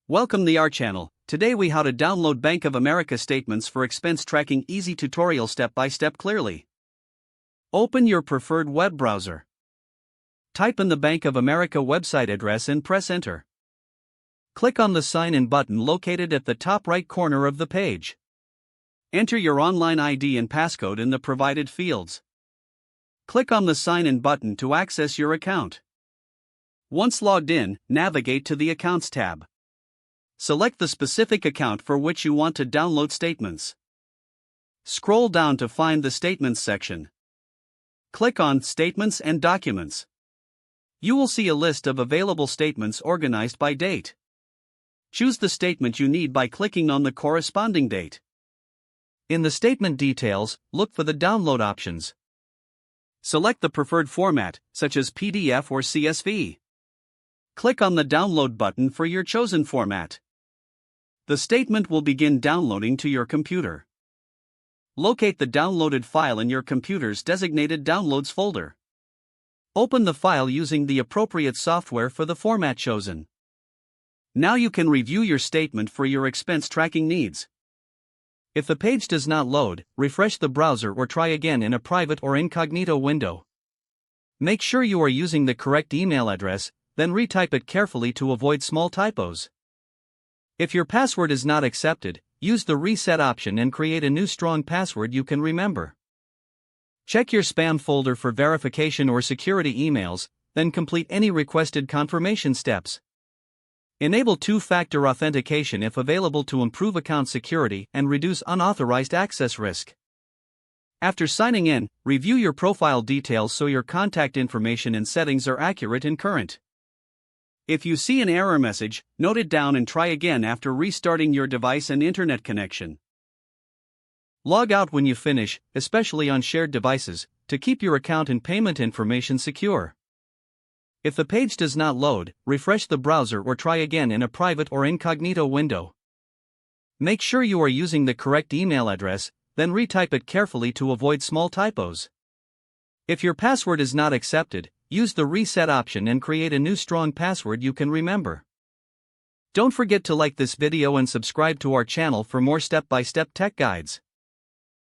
Welcome to our channel. Today we how to download Bank of America statements for expense tracking easy tutorial step by step clearly. Open your preferred web browser. Type in the Bank of America website address and press enter. Click on the sign in button located at the top right corner of the page. Enter your online ID and passcode in the provided fields. Click on the sign in button to access your account. Once logged in, navigate to the Accounts tab. Select the specific account for which you want to download statements. Scroll down to find the Statements section. Click on Statements and Documents. You will see a list of available statements organized by date. Choose the statement you need by clicking on the corresponding date. In the statement details, look for the download options. Select the preferred format, such as PDF or CSV. Click on the Download button for your chosen format. The statement will begin downloading to your computer. Locate the downloaded file in your computer's designated Downloads folder. Open the file using the appropriate software for the format chosen. Now you can review your statement for your expense tracking needs. If the page does not load, refresh the browser or try again in a private or incognito window. Make sure you are using the correct email address, then retype it carefully to avoid small typos. If your password is not accepted, use the reset option and create a new strong password you can remember. Check your spam folder for verification or security emails, then complete any requested confirmation steps. Enable two-factor authentication if available to improve account security and reduce unauthorized access risk. After signing in, review your profile details so your contact information and settings are accurate and current. If you see an error message, note it down and try again after restarting your device and internet connection. Log out when you finish, especially on shared devices, to keep your account and payment information secure. If the page does not load, refresh the browser or try again in a private or incognito window. Make sure you are using the correct email address, then retype it carefully to avoid small typos. If your password is not accepted, use the reset option and create a new strong password you can remember. Don't forget to like this video and subscribe to our channel for more step-by-step tech guides.